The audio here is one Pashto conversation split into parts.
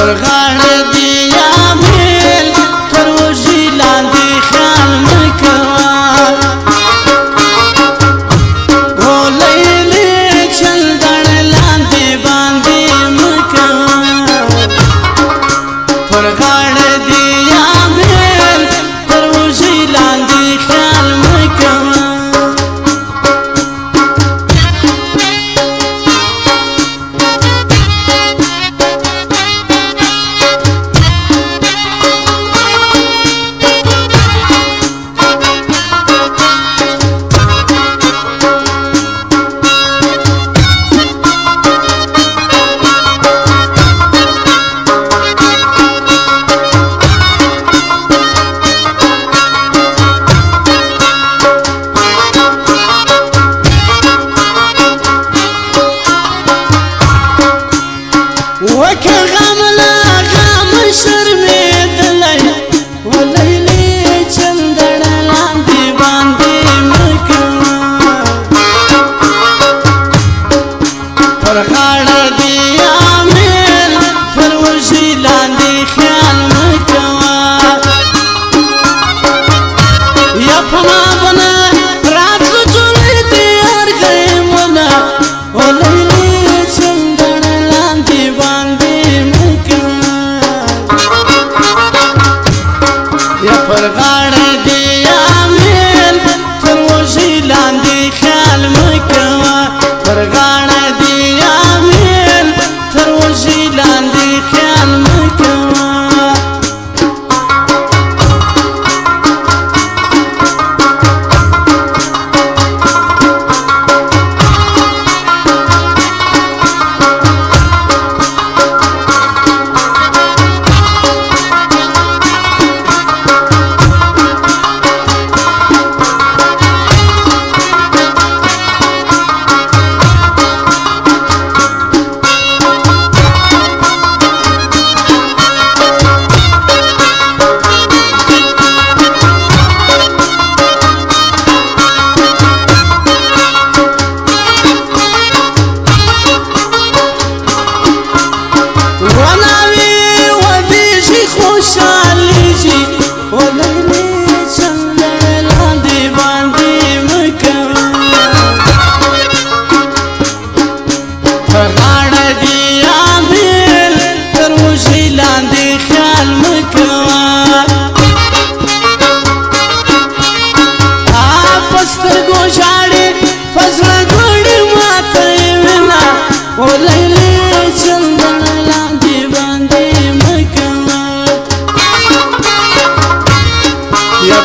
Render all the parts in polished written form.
پر غاړه دی امیل تر وږي لاندې خیال مه کوه او لیلې چندڼ لاندې باندې مه کوه پر غاړه دی امیل تر وږي لاندې خیال مه کوه وکه غم لا غم شرمېدلی ولیلې چندڼ لاندې باندې مه کوه پر غاړه دی امیل پر وږي لاندې خیال مه کوه یا په ما بنه راتلو جوړې دي هر ګیمونه ولیلې چندڼ لاندې باندې مه کوه یا پر غاړه دی امیل تر وږي لاندې خیال مه کوه پر غاړه دی امیل تر وږي لاندې خیال مه کوه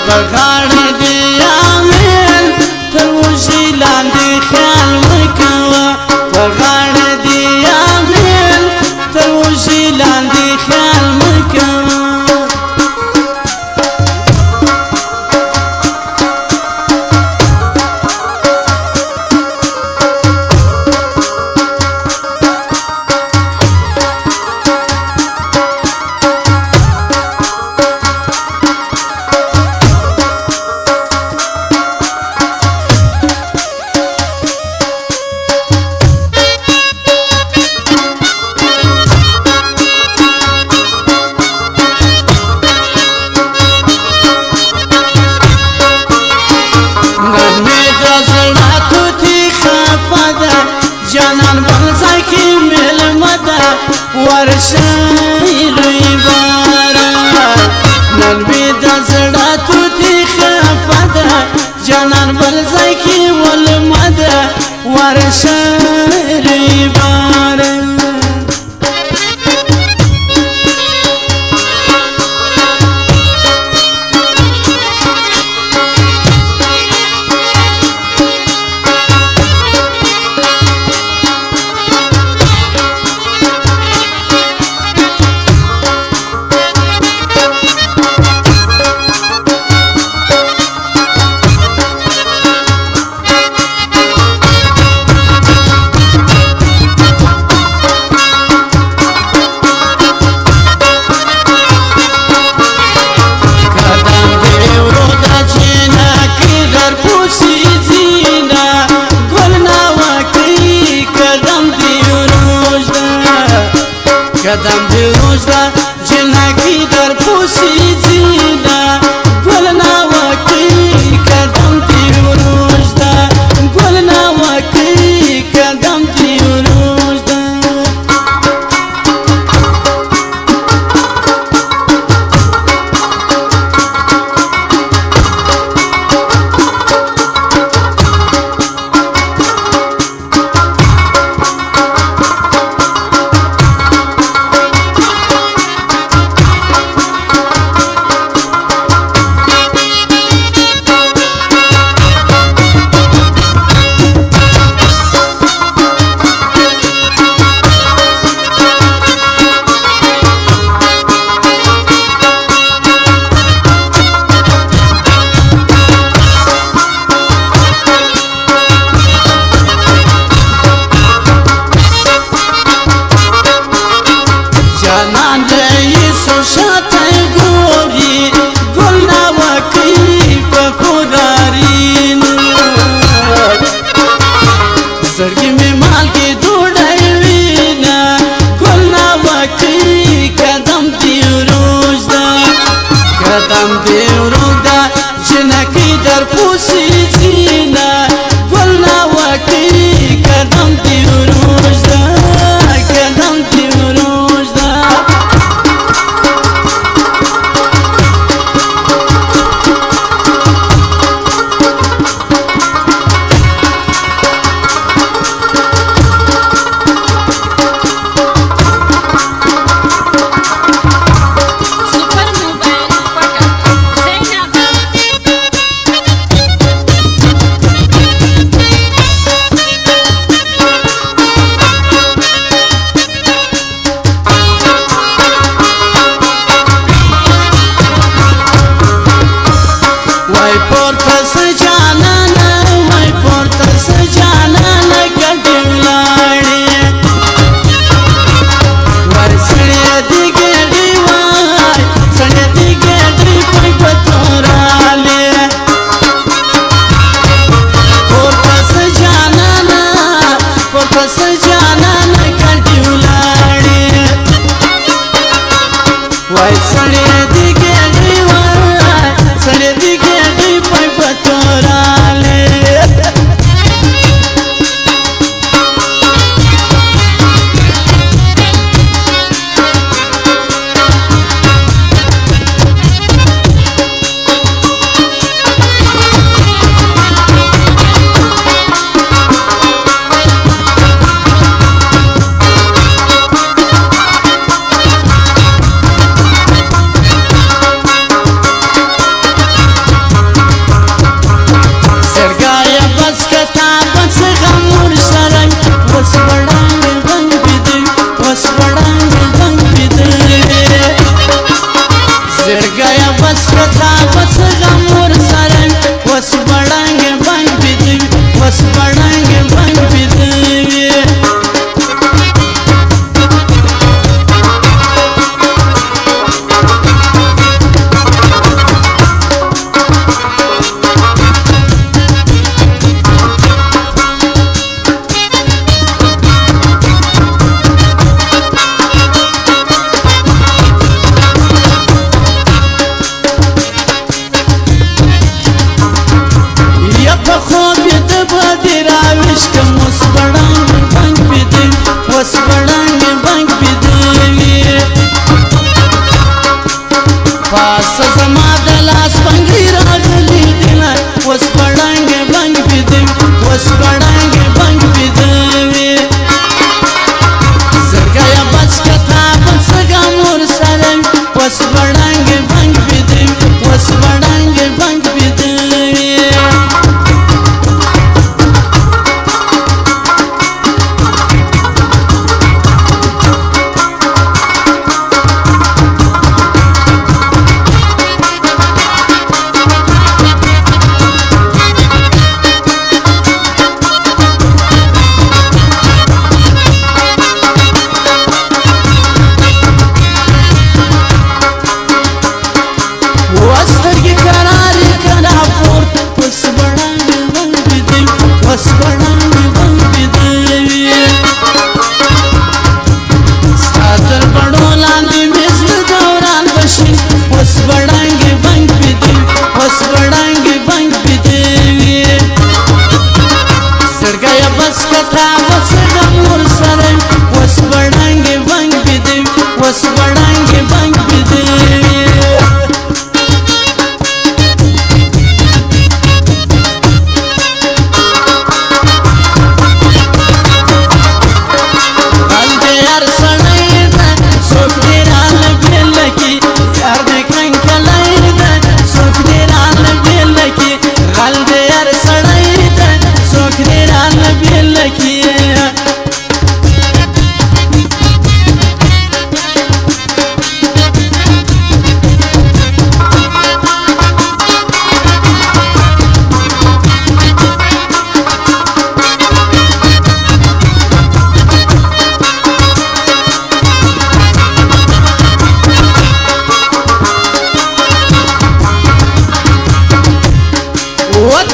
پر غاړه دی امیل تر وږي لاندې خیال مه کوه پر غاړه دی امیل تر وږي لاندې خیال مه کوه جانان بلځای کې مېلمه ده ورشئ لوی باره نن مې د زړه توتې خفه ده جانان بلځای کې ولمه ده ورشئ لوی باره قدم دی روزدا جنکی در پوسی زینا گلنا وکی کدم تی روزدا گلنا وکی کدم تی روزدا کدم دیورودا جنکی در پوسی زینا گلنا وکی کدم دیورودا کدم دیورودا تا وسدم ورسره وس بړنګ بنګ بده وس بړنګ بنګ بده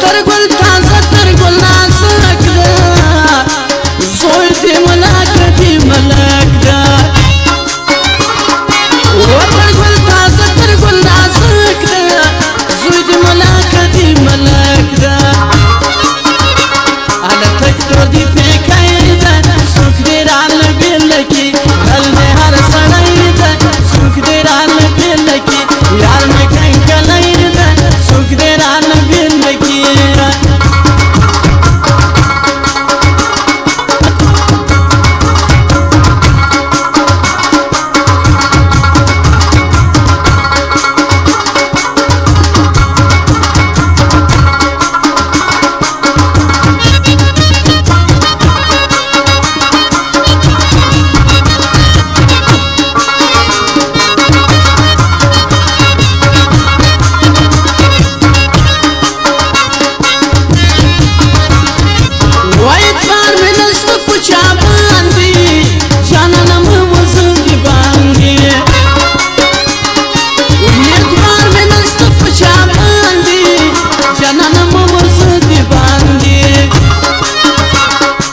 ترګل تازه ترګل نازک ده زوی دې ملاک دې ملاک ده ترګل تازه ترګل نازک ده زوی دې ملاک دې ملاک ده انا تکتور دې پکای ده څوک دې رال بیل کی غل دې هر سړی ده څوک دې رال بیل کی یار مې کنکلای ده څوک دې رال بیل کی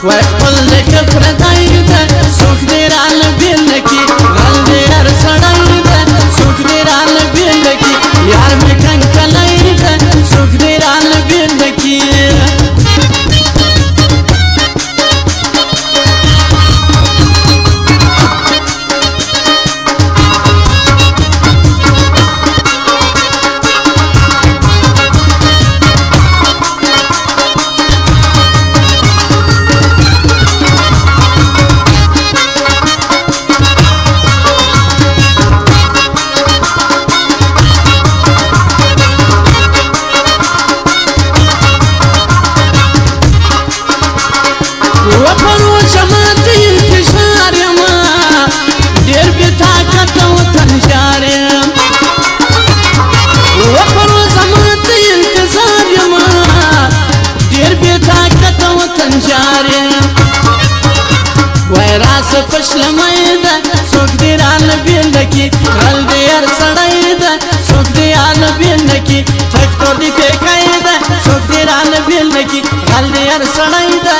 وخپل لک پردای ده څوک دې رال بیل کی غل دې هر سړی ده څوک دې رال بیل کی یار مې کنکلای ده څوک دې رال بیل کی فشلمای ده څوک دې رال بیل کی غل دې هر سړی ده څوک دې رال بیل کی تکتور دې پکای ده څوک دې رال بیل کی غل دې هر سړی ده